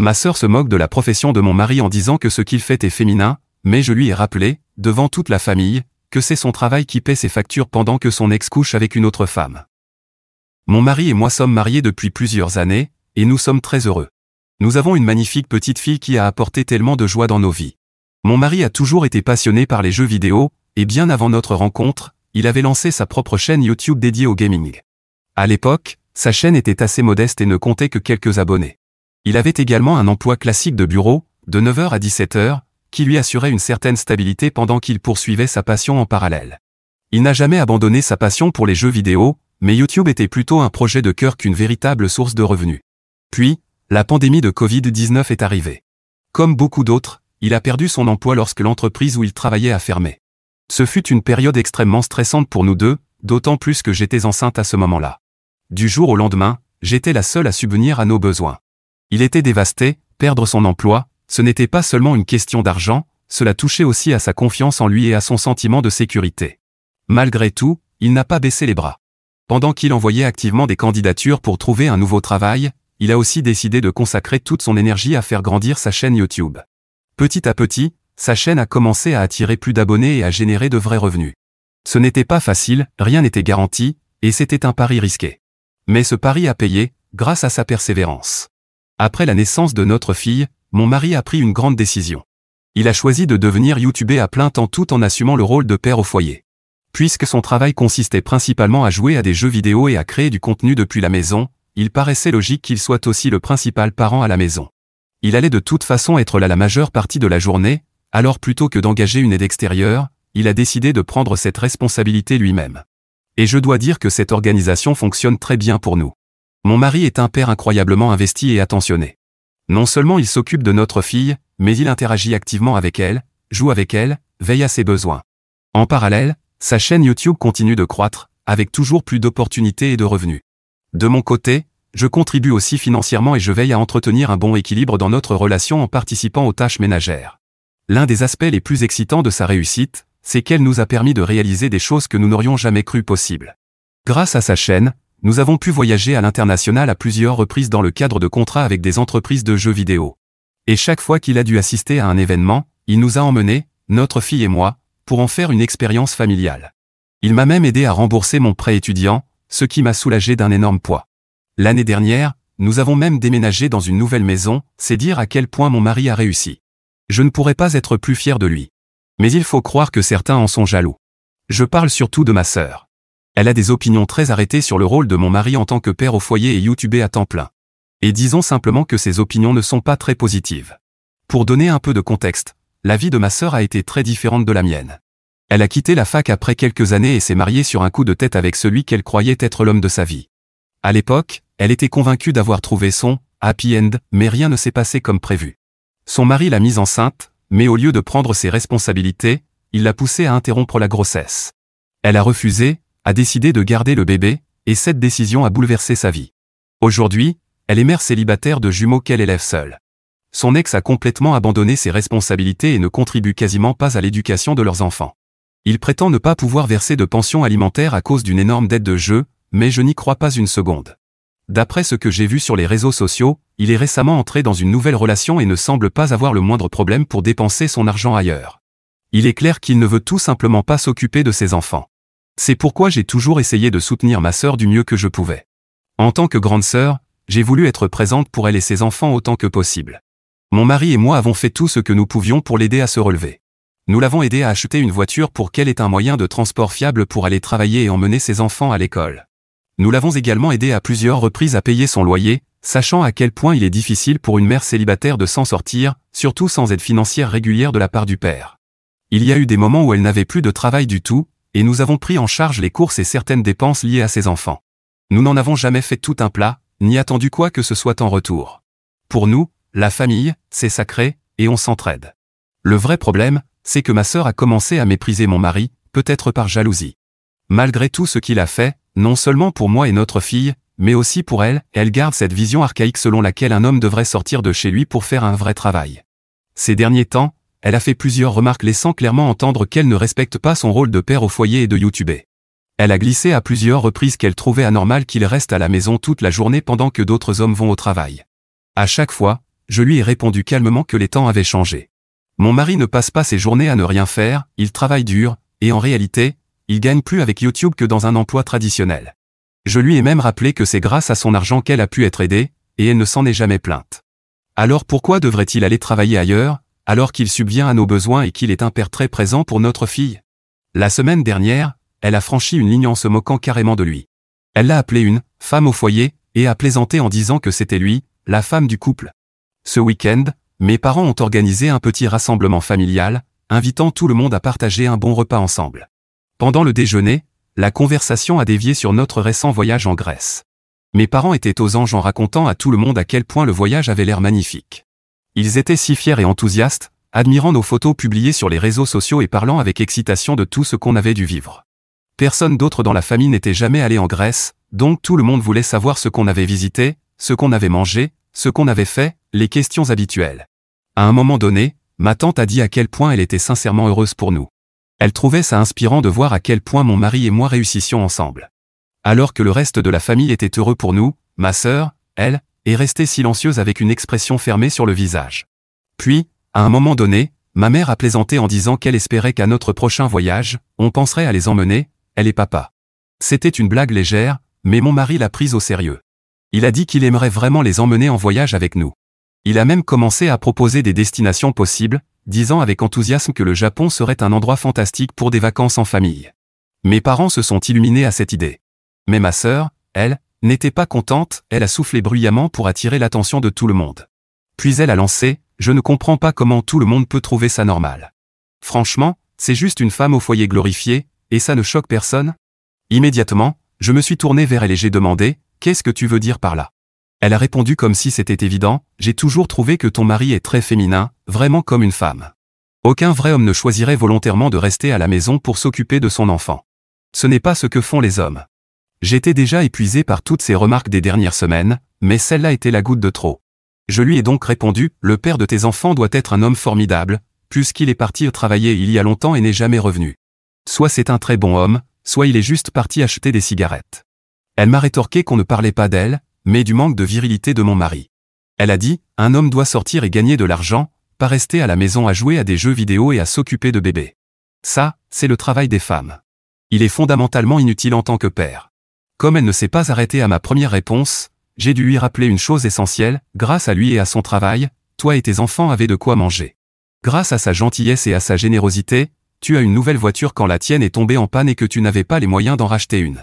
Ma sœur se moque de la profession de mon mari en disant que ce qu'il fait est féminin, mais je lui ai rappelé, devant toute la famille, que c'est son travail qui paie ses factures pendant que son ex couche avec une autre femme. Mon mari et moi sommes mariés depuis plusieurs années, et nous sommes très heureux. Nous avons une magnifique petite fille qui a apporté tellement de joie dans nos vies. Mon mari a toujours été passionné par les jeux vidéo, et bien avant notre rencontre, il avait lancé sa propre chaîne YouTube dédiée au gaming. À l'époque, sa chaîne était assez modeste et ne comptait que quelques abonnés. Il avait également un emploi classique de bureau, de 9h à 17h, qui lui assurait une certaine stabilité pendant qu'il poursuivait sa passion en parallèle. Il n'a jamais abandonné sa passion pour les jeux vidéo, mais YouTube était plutôt un projet de cœur qu'une véritable source de revenus. Puis, la pandémie de Covid-19 est arrivée. Comme beaucoup d'autres, il a perdu son emploi lorsque l'entreprise où il travaillait a fermé. Ce fut une période extrêmement stressante pour nous deux, d'autant plus que j'étais enceinte à ce moment-là. Du jour au lendemain, j'étais la seule à subvenir à nos besoins. Il était dévasté, perdre son emploi, ce n'était pas seulement une question d'argent, cela touchait aussi à sa confiance en lui et à son sentiment de sécurité. Malgré tout, il n'a pas baissé les bras. Pendant qu'il envoyait activement des candidatures pour trouver un nouveau travail, il a aussi décidé de consacrer toute son énergie à faire grandir sa chaîne YouTube. Petit à petit, sa chaîne a commencé à attirer plus d'abonnés et à générer de vrais revenus. Ce n'était pas facile, rien n'était garanti, et c'était un pari risqué. Mais ce pari a payé, grâce à sa persévérance. Après la naissance de notre fille, mon mari a pris une grande décision. Il a choisi de devenir YouTuber à plein temps tout en assumant le rôle de père au foyer. Puisque son travail consistait principalement à jouer à des jeux vidéo et à créer du contenu depuis la maison, il paraissait logique qu'il soit aussi le principal parent à la maison. Il allait de toute façon être là la majeure partie de la journée, alors plutôt que d'engager une aide extérieure, il a décidé de prendre cette responsabilité lui-même. Et je dois dire que cette organisation fonctionne très bien pour nous. Mon mari est un père incroyablement investi et attentionné. Non seulement il s'occupe de notre fille, mais il interagit activement avec elle, joue avec elle, veille à ses besoins. En parallèle, sa chaîne YouTube continue de croître, avec toujours plus d'opportunités et de revenus. De mon côté, je contribue aussi financièrement et je veille à entretenir un bon équilibre dans notre relation en participant aux tâches ménagères. L'un des aspects les plus excitants de sa réussite, c'est qu'elle nous a permis de réaliser des choses que nous n'aurions jamais cru possibles. Grâce à sa chaîne, nous avons pu voyager à l'international à plusieurs reprises dans le cadre de contrats avec des entreprises de jeux vidéo. Et chaque fois qu'il a dû assister à un événement, il nous a emmenés, notre fille et moi, pour en faire une expérience familiale. Il m'a même aidé à rembourser mon prêt étudiant, ce qui m'a soulagé d'un énorme poids. L'année dernière, nous avons même déménagé dans une nouvelle maison, c'est dire à quel point mon mari a réussi. Je ne pourrais pas être plus fier de lui. Mais il faut croire que certains en sont jaloux. Je parle surtout de ma sœur. Elle a des opinions très arrêtées sur le rôle de mon mari en tant que père au foyer et YouTuber à temps plein. Et disons simplement que ces opinions ne sont pas très positives. Pour donner un peu de contexte, la vie de ma sœur a été très différente de la mienne. Elle a quitté la fac après quelques années et s'est mariée sur un coup de tête avec celui qu'elle croyait être l'homme de sa vie. À l'époque, elle était convaincue d'avoir trouvé son happy end, mais rien ne s'est passé comme prévu. Son mari l'a mise enceinte, mais au lieu de prendre ses responsabilités, il l'a poussée à interrompre la grossesse. Elle a refusé, a décidé de garder le bébé, et cette décision a bouleversé sa vie. Aujourd'hui, elle est mère célibataire de jumeaux qu'elle élève seule. Son ex a complètement abandonné ses responsabilités et ne contribue quasiment pas à l'éducation de leurs enfants. Il prétend ne pas pouvoir verser de pension alimentaire à cause d'une énorme dette de jeu, mais je n'y crois pas une seconde. D'après ce que j'ai vu sur les réseaux sociaux, il est récemment entré dans une nouvelle relation et ne semble pas avoir le moindre problème pour dépenser son argent ailleurs. Il est clair qu'il ne veut tout simplement pas s'occuper de ses enfants. C'est pourquoi j'ai toujours essayé de soutenir ma sœur du mieux que je pouvais. En tant que grande sœur, j'ai voulu être présente pour elle et ses enfants autant que possible. Mon mari et moi avons fait tout ce que nous pouvions pour l'aider à se relever. Nous l'avons aidé à acheter une voiture pour qu'elle ait un moyen de transport fiable pour aller travailler et emmener ses enfants à l'école. Nous l'avons également aidé à plusieurs reprises à payer son loyer, sachant à quel point il est difficile pour une mère célibataire de s'en sortir, surtout sans aide financière régulière de la part du père. Il y a eu des moments où elle n'avait plus de travail du tout, et nous avons pris en charge les courses et certaines dépenses liées à ses enfants. Nous n'en avons jamais fait tout un plat, ni attendu quoi que ce soit en retour. Pour nous, la famille, c'est sacré, et on s'entraide. Le vrai problème, c'est que ma sœur a commencé à mépriser mon mari, peut-être par jalousie. Malgré tout ce qu'il a fait, non seulement pour moi et notre fille, mais aussi pour elle, elle garde cette vision archaïque selon laquelle un homme devrait sortir de chez lui pour faire un vrai travail. Ces derniers temps, elle a fait plusieurs remarques laissant clairement entendre qu'elle ne respecte pas son rôle de père au foyer et de YouTuber. Elle a glissé à plusieurs reprises qu'elle trouvait anormal qu'il reste à la maison toute la journée pendant que d'autres hommes vont au travail. À chaque fois, je lui ai répondu calmement que les temps avaient changé. Mon mari ne passe pas ses journées à ne rien faire, il travaille dur, et en réalité, il gagne plus avec YouTube que dans un emploi traditionnel. Je lui ai même rappelé que c'est grâce à son argent qu'elle a pu être aidée, et elle ne s'en est jamais plainte. Alors pourquoi devrait-il aller travailler ailleurs, alors qu'il subvient à nos besoins et qu'il est un père très présent pour notre fille? La semaine dernière, elle a franchi une ligne en se moquant carrément de lui. Elle l'a appelé une « femme au foyer » et a plaisanté en disant que c'était lui, la femme du couple. Ce week-end, mes parents ont organisé un petit rassemblement familial, invitant tout le monde à partager un bon repas ensemble. Pendant le déjeuner, la conversation a dévié sur notre récent voyage en Grèce. Mes parents étaient aux anges en racontant à tout le monde à quel point le voyage avait l'air magnifique. Ils étaient si fiers et enthousiastes, admirant nos photos publiées sur les réseaux sociaux et parlant avec excitation de tout ce qu'on avait dû vivre. Personne d'autre dans la famille n'était jamais allé en Grèce, donc tout le monde voulait savoir ce qu'on avait visité, ce qu'on avait mangé, ce qu'on avait fait, les questions habituelles. À un moment donné, ma tante a dit à quel point elle était sincèrement heureuse pour nous. Elle trouvait ça inspirant de voir à quel point mon mari et moi réussissions ensemble. Alors que le reste de la famille était heureux pour nous, ma sœur, elle, est restée silencieuse avec une expression fermée sur le visage. Puis, à un moment donné, ma mère a plaisanté en disant qu'elle espérait qu'à notre prochain voyage, on penserait à les emmener, elle et papa. C'était une blague légère, mais mon mari l'a prise au sérieux. Il a dit qu'il aimerait vraiment les emmener en voyage avec nous. Il a même commencé à proposer des destinations possibles, disant avec enthousiasme que le Japon serait un endroit fantastique pour des vacances en famille. Mes parents se sont illuminés à cette idée. Mais ma sœur, elle, n'était pas contente, elle a soufflé bruyamment pour attirer l'attention de tout le monde. Puis elle a lancé « Je ne comprends pas comment tout le monde peut trouver ça normal. Franchement, c'est juste une femme au foyer glorifiée, et ça ne choque personne ?» Immédiatement, je me suis tourné vers elle et j'ai demandé « Qu'est-ce que tu veux dire par là ?» Elle a répondu comme si c'était évident, « J'ai toujours trouvé que ton mari est très féminin, vraiment comme une femme. Aucun vrai homme ne choisirait volontairement de rester à la maison pour s'occuper de son enfant. Ce n'est pas ce que font les hommes. » J'étais déjà épuisé par toutes ces remarques des dernières semaines, mais celle-là était la goutte de trop. Je lui ai donc répondu, « Le père de tes enfants doit être un homme formidable, puisqu'il est parti travailler il y a longtemps et n'est jamais revenu. Soit c'est un très bon homme, soit il est juste parti acheter des cigarettes. » Elle m'a rétorqué qu'on ne parlait pas d'elle, mais du manque de virilité de mon mari. Elle a dit, « Un homme doit sortir et gagner de l'argent, pas rester à la maison à jouer à des jeux vidéo et à s'occuper de bébés. Ça, c'est le travail des femmes. Il est fondamentalement inutile en tant que père. » Comme elle ne s'est pas arrêtée à ma première réponse, j'ai dû lui rappeler une chose essentielle, grâce à lui et à son travail, toi et tes enfants avaient de quoi manger. Grâce à sa gentillesse et à sa générosité, tu as une nouvelle voiture quand la tienne est tombée en panne et que tu n'avais pas les moyens d'en racheter une.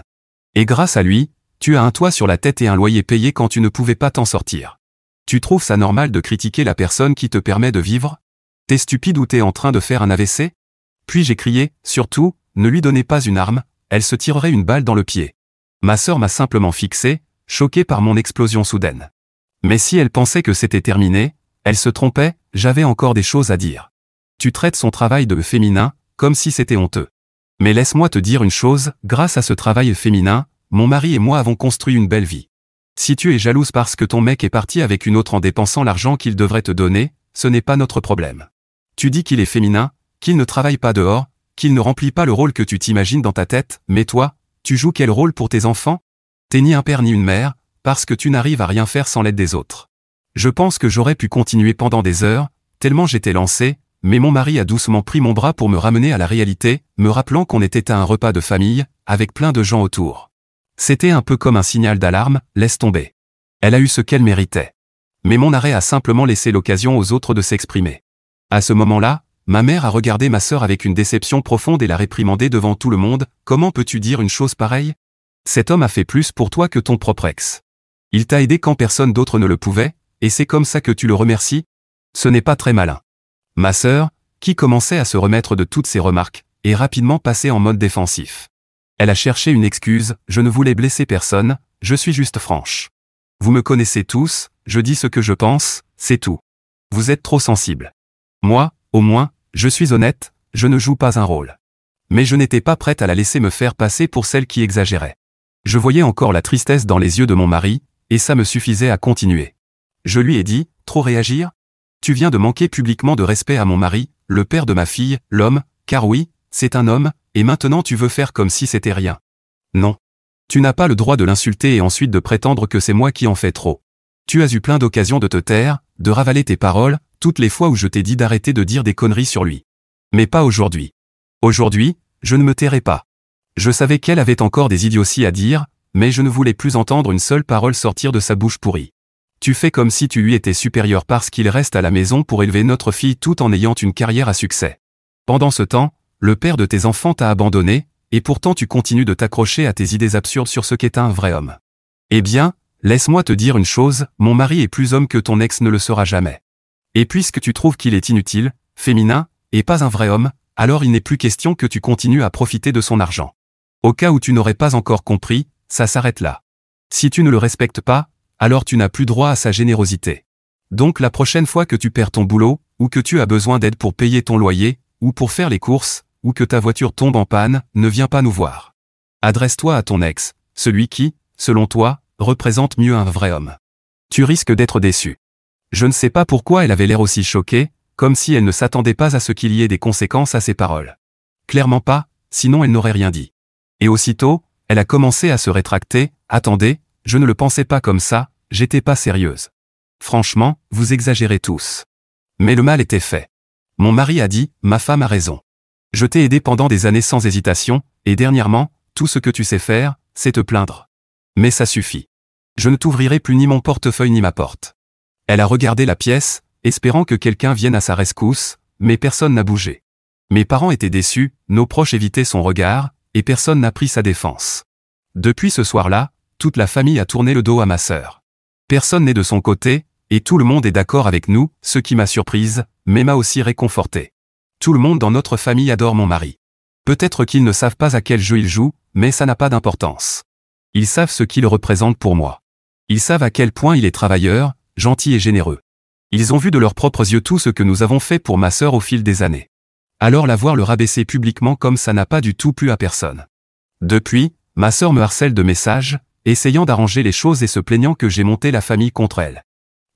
Et grâce à lui, tu as un toit sur la tête et un loyer payé quand tu ne pouvais pas t'en sortir. Tu trouves ça normal de critiquer la personne qui te permet de vivre? T'es stupide ou t'es en train de faire un AVC? Puis j'ai crié, surtout, ne lui donnez pas une arme, elle se tirerait une balle dans le pied. Ma sœur m'a simplement fixé, choquée par mon explosion soudaine. Mais si elle pensait que c'était terminé, elle se trompait, j'avais encore des choses à dire. Tu traites son travail de féminin, comme si c'était honteux. Mais laisse-moi te dire une chose, grâce à ce travail féminin, mon mari et moi avons construit une belle vie. Si tu es jalouse parce que ton mec est parti avec une autre en dépensant l'argent qu'il devrait te donner, ce n'est pas notre problème. Tu dis qu'il est féminin, qu'il ne travaille pas dehors, qu'il ne remplit pas le rôle que tu t'imagines dans ta tête, mais toi, tu joues quel rôle pour tes enfants? T'es ni un père ni une mère, parce que tu n'arrives à rien faire sans l'aide des autres. Je pense que j'aurais pu continuer pendant des heures, tellement j'étais lancé, mais mon mari a doucement pris mon bras pour me ramener à la réalité, me rappelant qu'on était à un repas de famille, avec plein de gens autour. C'était un peu comme un signal d'alarme, laisse tomber. Elle a eu ce qu'elle méritait. Mais mon arrêt a simplement laissé l'occasion aux autres de s'exprimer. À ce moment-là, ma mère a regardé ma sœur avec une déception profonde et l'a réprimandée devant tout le monde. Comment peux-tu dire une chose pareille? Cet homme a fait plus pour toi que ton propre ex. Il t'a aidé quand personne d'autre ne le pouvait, et c'est comme ça que tu le remercies? Ce n'est pas très malin. Ma sœur, qui commençait à se remettre de toutes ces remarques, est rapidement passée en mode défensif. Elle a cherché une excuse, je ne voulais blesser personne, je suis juste franche. Vous me connaissez tous, je dis ce que je pense, c'est tout. Vous êtes trop sensible. Moi, au moins, je suis honnête, je ne joue pas un rôle. Mais je n'étais pas prête à la laisser me faire passer pour celle qui exagérait. Je voyais encore la tristesse dans les yeux de mon mari, et ça me suffisait à continuer. Je lui ai dit, trop réagir? Tu viens de manquer publiquement de respect à mon mari, le père de ma fille, l'homme, car oui, c'est un homme, et maintenant tu veux faire comme si c'était rien. Non. Tu n'as pas le droit de l'insulter et ensuite de prétendre que c'est moi qui en fais trop. Tu as eu plein d'occasions de te taire, de ravaler tes paroles, toutes les fois où je t'ai dit d'arrêter de dire des conneries sur lui. Mais pas aujourd'hui. Aujourd'hui, je ne me tairai pas. Je savais qu'elle avait encore des idioties à dire, mais je ne voulais plus entendre une seule parole sortir de sa bouche pourrie. Tu fais comme si tu lui étais supérieur parce qu'il reste à la maison pour élever notre fille tout en ayant une carrière à succès. Pendant ce temps, le père de tes enfants t'a abandonné, et pourtant tu continues de t'accrocher à tes idées absurdes sur ce qu'est un vrai homme. Eh bien, laisse-moi te dire une chose, mon mari est plus homme que ton ex ne le sera jamais. Et puisque tu trouves qu'il est inutile, féminin, et pas un vrai homme, alors il n'est plus question que tu continues à profiter de son argent. Au cas où tu n'aurais pas encore compris, ça s'arrête là. Si tu ne le respectes pas, alors tu n'as plus droit à sa générosité. Donc la prochaine fois que tu perds ton boulot, ou que tu as besoin d'aide pour payer ton loyer, ou pour faire les courses, ou que ta voiture tombe en panne, ne viens pas nous voir. Adresse-toi à ton ex, celui qui, selon toi, représente mieux un vrai homme. Tu risques d'être déçu. Je ne sais pas pourquoi elle avait l'air aussi choquée, comme si elle ne s'attendait pas à ce qu'il y ait des conséquences à ses paroles. Clairement pas, sinon elle n'aurait rien dit. Et aussitôt, elle a commencé à se rétracter. « Attendez, je ne le pensais pas comme ça, j'étais pas sérieuse. Franchement, vous exagérez tous. » Mais le mal était fait. Mon mari a dit « Ma femme a raison. Je t'ai aidé pendant des années sans hésitation, et dernièrement, tout ce que tu sais faire, c'est te plaindre. Mais ça suffit. Je ne t'ouvrirai plus ni mon portefeuille ni ma porte. » Elle a regardé la pièce, espérant que quelqu'un vienne à sa rescousse, mais personne n'a bougé. Mes parents étaient déçus, nos proches évitaient son regard, et personne n'a pris sa défense. Depuis ce soir-là, toute la famille a tourné le dos à ma sœur. Personne n'est de son côté, et tout le monde est d'accord avec nous, ce qui m'a surprise, mais m'a aussi réconforté. Tout le monde dans notre famille adore mon mari. Peut-être qu'ils ne savent pas à quel jeu il joue, mais ça n'a pas d'importance. Ils savent ce qu'il représente pour moi. Ils savent à quel point il est travailleur, gentil et généreux. Ils ont vu de leurs propres yeux tout ce que nous avons fait pour ma sœur au fil des années. Alors la voir le rabaisser publiquement comme ça n'a pas du tout plu à personne. Depuis, ma sœur me harcèle de messages, essayant d'arranger les choses et se plaignant que j'ai monté la famille contre elle.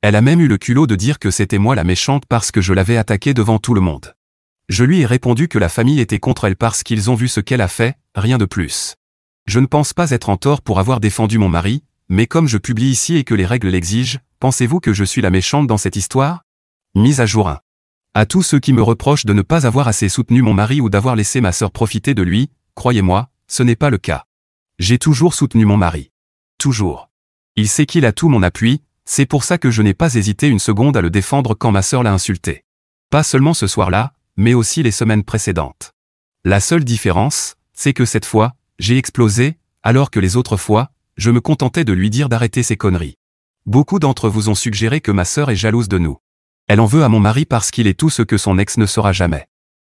Elle a même eu le culot de dire que c'était moi la méchante parce que je l'avais attaquée devant tout le monde. Je lui ai répondu que la famille était contre elle parce qu'ils ont vu ce qu'elle a fait, rien de plus. Je ne pense pas être en tort pour avoir défendu mon mari, mais comme je publie ici et que les règles l'exigent, pensez-vous que je suis la méchante dans cette histoire? Mise à jour 1. À tous ceux qui me reprochent de ne pas avoir assez soutenu mon mari ou d'avoir laissé ma sœur profiter de lui, croyez-moi, ce n'est pas le cas. J'ai toujours soutenu mon mari. Toujours. Il sait qu'il a tout mon appui, c'est pour ça que je n'ai pas hésité une seconde à le défendre quand ma sœur l'a insulté. Pas seulement ce soir-là, mais aussi les semaines précédentes. La seule différence, c'est que cette fois, j'ai explosé, alors que les autres fois, je me contentais de lui dire d'arrêter ses conneries. Beaucoup d'entre vous ont suggéré que ma sœur est jalouse de nous. Elle en veut à mon mari parce qu'il est tout ce que son ex ne sera jamais.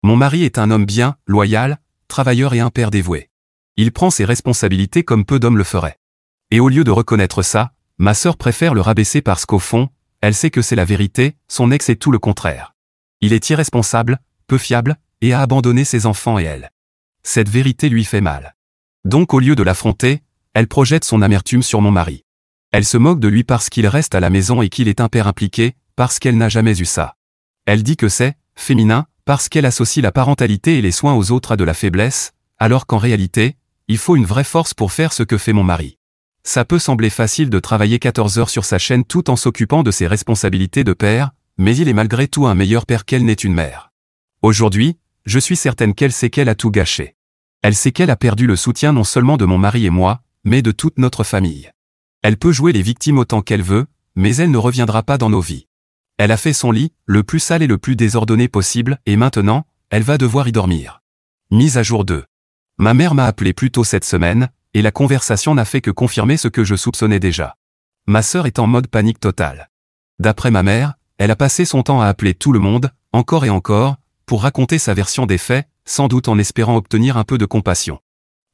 Mon mari est un homme bien, loyal, travailleur et un père dévoué. Il prend ses responsabilités comme peu d'hommes le feraient. Et au lieu de reconnaître ça, ma sœur préfère le rabaisser parce qu'au fond, elle sait que c'est la vérité, son ex est tout le contraire. Il est irresponsable, peu fiable, et a abandonné ses enfants et elle. Cette vérité lui fait mal. Donc au lieu de l'affronter, elle projette son amertume sur mon mari. Elle se moque de lui parce qu'il reste à la maison et qu'il est un père impliqué, parce qu'elle n'a jamais eu ça. Elle dit que c'est féminin, parce qu'elle associe la parentalité et les soins aux autres à de la faiblesse, alors qu'en réalité, il faut une vraie force pour faire ce que fait mon mari. Ça peut sembler facile de travailler 14 heures sur sa chaîne tout en s'occupant de ses responsabilités de père, mais il est malgré tout un meilleur père qu'elle n'est une mère. Aujourd'hui, je suis certaine qu'elle sait qu'elle a tout gâché. Elle sait qu'elle a perdu le soutien non seulement de mon mari et moi, mais de toute notre famille. Elle peut jouer les victimes autant qu'elle veut, mais elle ne reviendra pas dans nos vies. Elle a fait son lit, le plus sale et le plus désordonné possible, et maintenant, elle va devoir y dormir. Mise à jour 2. Ma mère m'a appelé plus tôt cette semaine, et la conversation n'a fait que confirmer ce que je soupçonnais déjà. Ma sœur est en mode panique totale. D'après ma mère, elle a passé son temps à appeler tout le monde, encore et encore, pour raconter sa version des faits, sans doute en espérant obtenir un peu de compassion.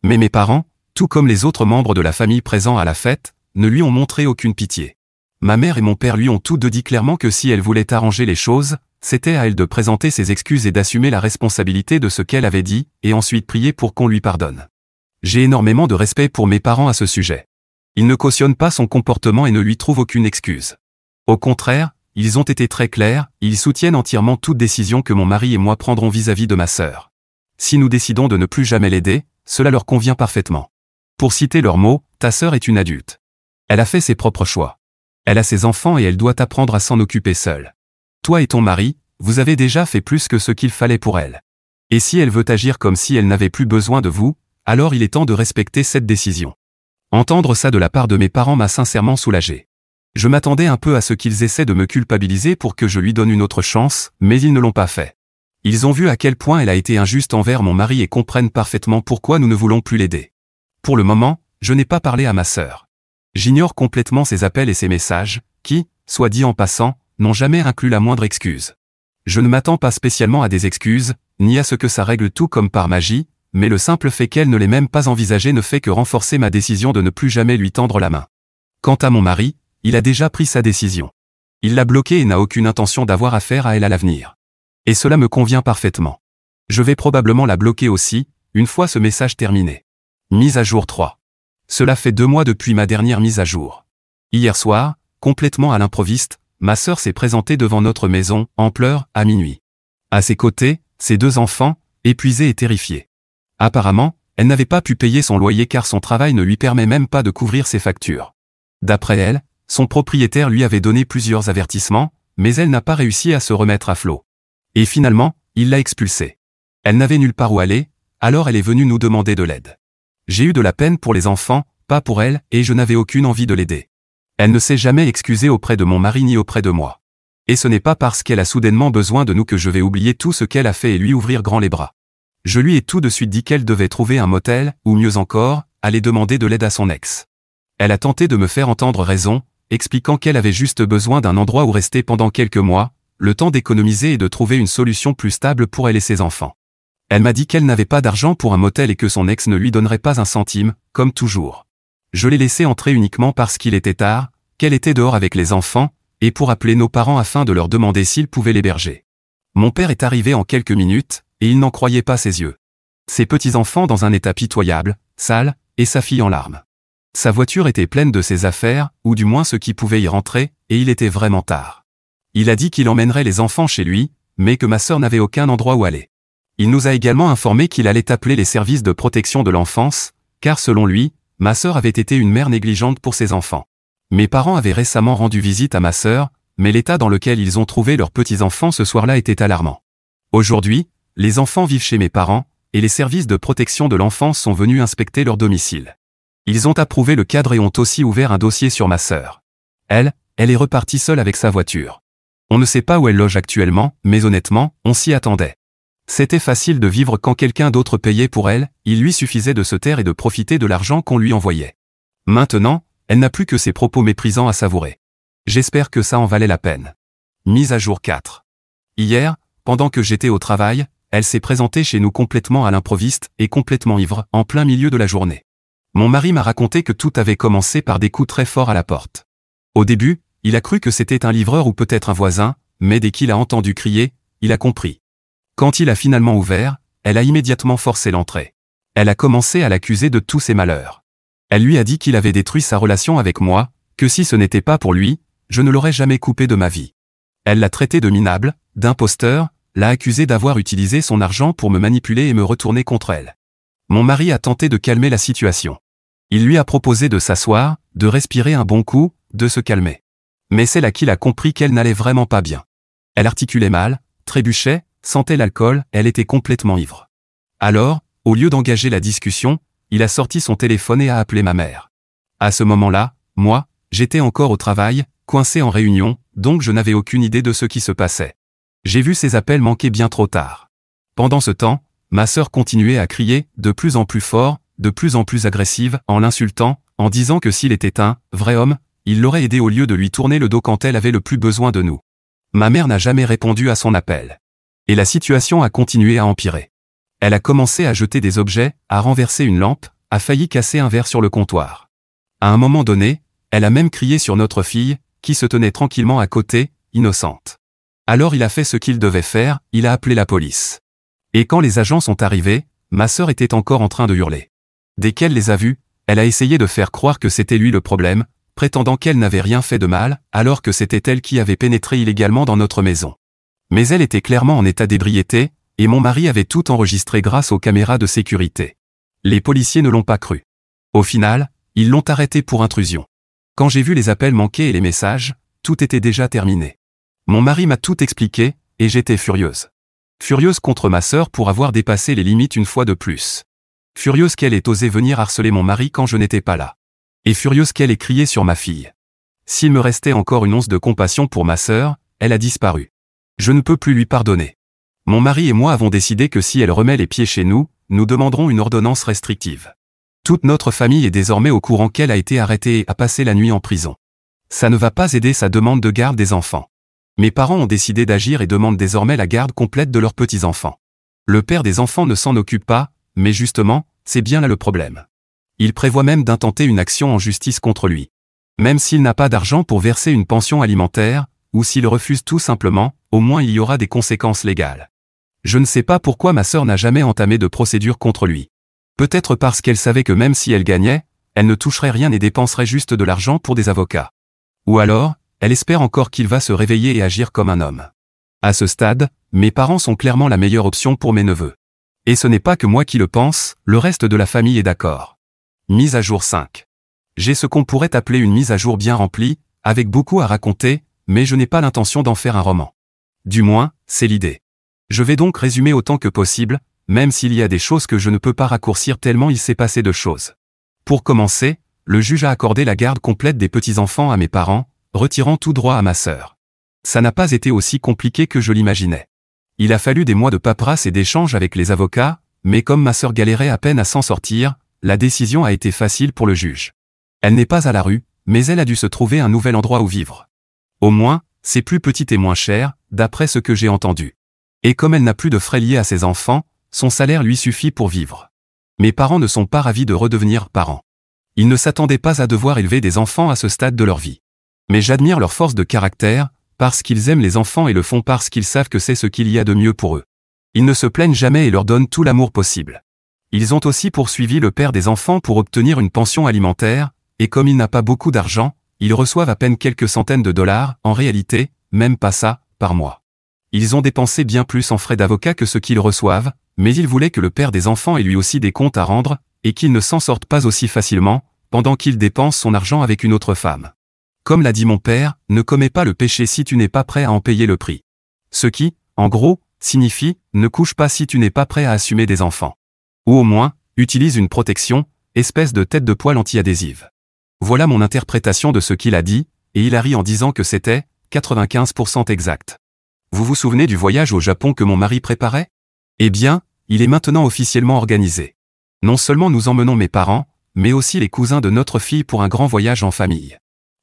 Mais mes parents, tout comme les autres membres de la famille présents à la fête, ne lui ont montré aucune pitié. Ma mère et mon père lui ont tous deux dit clairement que si elle voulait arranger les choses, c'était à elle de présenter ses excuses et d'assumer la responsabilité de ce qu'elle avait dit, et ensuite prier pour qu'on lui pardonne. J'ai énormément de respect pour mes parents à ce sujet. Ils ne cautionnent pas son comportement et ne lui trouvent aucune excuse. Au contraire, ils ont été très clairs, ils soutiennent entièrement toute décision que mon mari et moi prendrons vis-à-vis de ma sœur. Si nous décidons de ne plus jamais l'aider, cela leur convient parfaitement. Pour citer leurs mots, ta sœur est une adulte. Elle a fait ses propres choix. Elle a ses enfants et elle doit apprendre à s'en occuper seule. Toi et ton mari, vous avez déjà fait plus que ce qu'il fallait pour elle. Et si elle veut agir comme si elle n'avait plus besoin de vous, alors il est temps de respecter cette décision. Entendre ça de la part de mes parents m'a sincèrement soulagé. Je m'attendais un peu à ce qu'ils essaient de me culpabiliser pour que je lui donne une autre chance, mais ils ne l'ont pas fait. Ils ont vu à quel point elle a été injuste envers mon mari et comprennent parfaitement pourquoi nous ne voulons plus l'aider. Pour le moment, je n'ai pas parlé à ma sœur. J'ignore complètement ses appels et ses messages, qui, soit dit en passant, n'ont jamais inclus la moindre excuse. Je ne m'attends pas spécialement à des excuses, ni à ce que ça règle tout comme par magie, mais le simple fait qu'elle ne l'ait même pas envisagé ne fait que renforcer ma décision de ne plus jamais lui tendre la main. Quant à mon mari, il a déjà pris sa décision. Il l'a bloquée et n'a aucune intention d'avoir affaire à elle à l'avenir. Et cela me convient parfaitement. Je vais probablement la bloquer aussi, une fois ce message terminé. Mise à jour 3. Cela fait 2 mois depuis ma dernière mise à jour. Hier soir, complètement à l'improviste, ma sœur s'est présentée devant notre maison, en pleurs, à minuit. À ses côtés, ses 2 enfants, épuisés et terrifiés. Apparemment, elle n'avait pas pu payer son loyer car son travail ne lui permet même pas de couvrir ses factures. D'après elle, son propriétaire lui avait donné plusieurs avertissements, mais elle n'a pas réussi à se remettre à flot. Et finalement, il l'a expulsée. Elle n'avait nulle part où aller, alors elle est venue nous demander de l'aide. J'ai eu de la peine pour les enfants, pas pour elle, et je n'avais aucune envie de l'aider. Elle ne s'est jamais excusée auprès de mon mari ni auprès de moi. Et ce n'est pas parce qu'elle a soudainement besoin de nous que je vais oublier tout ce qu'elle a fait et lui ouvrir grand les bras. Je lui ai tout de suite dit qu'elle devait trouver un motel, ou mieux encore, aller demander de l'aide à son ex. Elle a tenté de me faire entendre raison, expliquant qu'elle avait juste besoin d'un endroit où rester pendant quelques mois, le temps d'économiser et de trouver une solution plus stable pour elle et ses enfants. Elle m'a dit qu'elle n'avait pas d'argent pour un motel et que son ex ne lui donnerait pas un centime, comme toujours. Je l'ai laissé entrer uniquement parce qu'il était tard, qu'elle était dehors avec les enfants, et pour appeler nos parents afin de leur demander s'ils pouvaient l'héberger. Mon père est arrivé en quelques minutes, et il n'en croyait pas ses yeux. Ses petits-enfants dans un état pitoyable, sale, et sa fille en larmes. Sa voiture était pleine de ses affaires, ou du moins ce qui pouvait y rentrer, et il était vraiment tard. Il a dit qu'il emmènerait les enfants chez lui, mais que ma sœur n'avait aucun endroit où aller. Il nous a également informé qu'il allait appeler les services de protection de l'enfance, car selon lui, ma sœur avait été une mère négligente pour ses enfants. Mes parents avaient récemment rendu visite à ma sœur, mais l'état dans lequel ils ont trouvé leurs petits-enfants ce soir-là était alarmant. Aujourd'hui, les enfants vivent chez mes parents, et les services de protection de l'enfance sont venus inspecter leur domicile. Ils ont approuvé le cadre et ont aussi ouvert un dossier sur ma sœur. Elle est repartie seule avec sa voiture. On ne sait pas où elle loge actuellement, mais honnêtement, on s'y attendait. C'était facile de vivre quand quelqu'un d'autre payait pour elle, il lui suffisait de se taire et de profiter de l'argent qu'on lui envoyait. Maintenant, elle n'a plus que ses propos méprisants à savourer. J'espère que ça en valait la peine. Mise à jour 4. Hier, pendant que j'étais au travail, elle s'est présentée chez nous complètement à l'improviste et complètement ivre, en plein milieu de la journée. Mon mari m'a raconté que tout avait commencé par des coups très forts à la porte. Au début, il a cru que c'était un livreur ou peut-être un voisin, mais dès qu'il a entendu crier, il a compris. Quand il a finalement ouvert, elle a immédiatement forcé l'entrée. Elle a commencé à l'accuser de tous ses malheurs. Elle lui a dit qu'il avait détruit sa relation avec moi, que si ce n'était pas pour lui, je ne l'aurais jamais coupé de ma vie. Elle l'a traité de minable, d'imposteur, l'a accusé d'avoir utilisé son argent pour me manipuler et me retourner contre elle. Mon mari a tenté de calmer la situation. Il lui a proposé de s'asseoir, de respirer un bon coup, de se calmer. Mais c'est là qu'il a compris qu'elle n'allait vraiment pas bien. Elle articulait mal, trébuchait, sentait l'alcool, elle était complètement ivre. Alors, au lieu d'engager la discussion, il a sorti son téléphone et a appelé ma mère. À ce moment-là, moi, j'étais encore au travail, coincé en réunion, donc je n'avais aucune idée de ce qui se passait. J'ai vu ces appels manquer bien trop tard. Pendant ce temps, ma sœur continuait à crier, de plus en plus fort, de plus en plus agressive, en l'insultant, en disant que s'il était un vrai homme, il l'aurait aidé au lieu de lui tourner le dos quand elle avait le plus besoin de nous. Ma mère n'a jamais répondu à son appel. Et la situation a continué à empirer. Elle a commencé à jeter des objets, à renverser une lampe, a failli casser un verre sur le comptoir. À un moment donné, elle a même crié sur notre fille, qui se tenait tranquillement à côté, innocente. Alors il a fait ce qu'il devait faire, il a appelé la police. Et quand les agents sont arrivés, ma sœur était encore en train de hurler. Dès qu'elle les a vus, elle a essayé de faire croire que c'était lui le problème, prétendant qu'elle n'avait rien fait de mal, alors que c'était elle qui avait pénétré illégalement dans notre maison. Mais elle était clairement en état d'ébriété, et mon mari avait tout enregistré grâce aux caméras de sécurité. Les policiers ne l'ont pas cru. Au final, ils l'ont arrêté pour intrusion. Quand j'ai vu les appels manqués et les messages, tout était déjà terminé. Mon mari m'a tout expliqué, et j'étais furieuse. Furieuse contre ma sœur pour avoir dépassé les limites une fois de plus. Furieuse qu'elle ait osé venir harceler mon mari quand je n'étais pas là. Et furieuse qu'elle ait crié sur ma fille. S'il me restait encore une once de compassion pour ma sœur, elle a disparu. Je ne peux plus lui pardonner. Mon mari et moi avons décidé que si elle remet les pieds chez nous, nous demanderons une ordonnance restrictive. Toute notre famille est désormais au courant qu'elle a été arrêtée et a passé la nuit en prison. Ça ne va pas aider sa demande de garde des enfants. Mes parents ont décidé d'agir et demandent désormais la garde complète de leurs petits-enfants. Le père des enfants ne s'en occupe pas, mais justement, c'est bien là le problème. Il prévoit même d'intenter une action en justice contre lui. Même s'il n'a pas d'argent pour verser une pension alimentaire, ou s'il refuse tout simplement, au moins il y aura des conséquences légales. Je ne sais pas pourquoi ma sœur n'a jamais entamé de procédure contre lui. Peut-être parce qu'elle savait que même si elle gagnait, elle ne toucherait rien et dépenserait juste de l'argent pour des avocats. Ou alors, elle espère encore qu'il va se réveiller et agir comme un homme. À ce stade, mes parents sont clairement la meilleure option pour mes neveux. Et ce n'est pas que moi qui le pense, le reste de la famille est d'accord. Mise à jour 5. J'ai ce qu'on pourrait appeler une mise à jour bien remplie, avec beaucoup à raconter, mais je n'ai pas l'intention d'en faire un roman. Du moins, c'est l'idée. Je vais donc résumer autant que possible, même s'il y a des choses que je ne peux pas raccourcir tellement il s'est passé de choses. Pour commencer, le juge a accordé la garde complète des petits-enfants à mes parents, retirant tout droit à ma sœur. Ça n'a pas été aussi compliqué que je l'imaginais. Il a fallu des mois de paperasse et d'échanges avec les avocats, mais comme ma sœur galérait à peine à s'en sortir, la décision a été facile pour le juge. Elle n'est pas à la rue, mais elle a dû se trouver un nouvel endroit où vivre. Au moins, c'est plus petit et moins cher, d'après ce que j'ai entendu. Et comme elle n'a plus de frais liés à ses enfants, son salaire lui suffit pour vivre. Mes parents ne sont pas ravis de redevenir parents. Ils ne s'attendaient pas à devoir élever des enfants à ce stade de leur vie. Mais j'admire leur force de caractère, parce qu'ils aiment les enfants et le font parce qu'ils savent que c'est ce qu'il y a de mieux pour eux. Ils ne se plaignent jamais et leur donnent tout l'amour possible. Ils ont aussi poursuivi le père des enfants pour obtenir une pension alimentaire, et comme il n'a pas beaucoup d'argent, ils reçoivent à peine quelques centaines de dollars, en réalité, même pas ça, par mois. Ils ont dépensé bien plus en frais d'avocat que ce qu'ils reçoivent, mais ils voulaient que le père des enfants ait lui aussi des comptes à rendre, et qu'il ne s'en sorte pas aussi facilement, pendant qu'il dépense son argent avec une autre femme. Comme l'a dit mon père, ne commets pas le péché si tu n'es pas prêt à en payer le prix. Ce qui, en gros, signifie, ne couche pas si tu n'es pas prêt à assumer des enfants. Ou au moins, utilise une protection, espèce de tête de poil anti-adhésive. Voilà mon interprétation de ce qu'il a dit, et il a ri en disant que c'était 95% exact. Vous vous souvenez du voyage au Japon que mon mari préparait? Eh bien, il est maintenant officiellement organisé. Non seulement nous emmenons mes parents, mais aussi les cousins de notre fille pour un grand voyage en famille.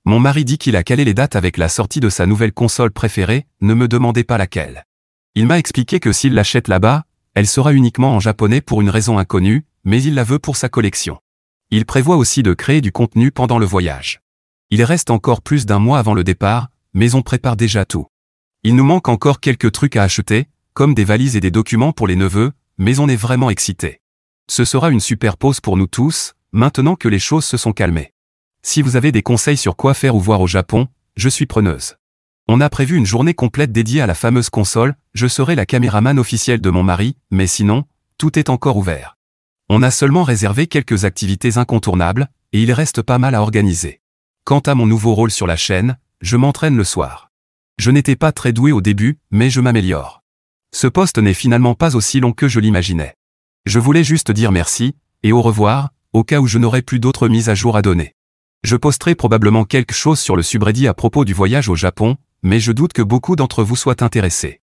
Mon mari dit qu'il a calé les dates avec la sortie de sa nouvelle console préférée, ne me demandez pas laquelle. Il m'a expliqué que s'il l'achète là-bas, elle sera uniquement en japonais pour une raison inconnue, mais il la veut pour sa collection. Il prévoit aussi de créer du contenu pendant le voyage. Il reste encore plus d'un mois avant le départ, mais on prépare déjà tout. Il nous manque encore quelques trucs à acheter, comme des valises et des documents pour les neveux, mais on est vraiment excités. Ce sera une super pause pour nous tous, maintenant que les choses se sont calmées. Si vous avez des conseils sur quoi faire ou voir au Japon, je suis preneuse. On a prévu une journée complète dédiée à la fameuse console, je serai la caméraman officielle de mon mari, mais sinon, tout est encore ouvert. On a seulement réservé quelques activités incontournables, et il reste pas mal à organiser. Quant à mon nouveau rôle sur la chaîne, je m'entraîne le soir. Je n'étais pas très doué au début, mais je m'améliore. Ce poste n'est finalement pas aussi long que je l'imaginais. Je voulais juste dire merci, et au revoir, au cas où je n'aurais plus d'autres mises à jour à donner. Je posterai probablement quelque chose sur le subreddit à propos du voyage au Japon, mais je doute que beaucoup d'entre vous soient intéressés.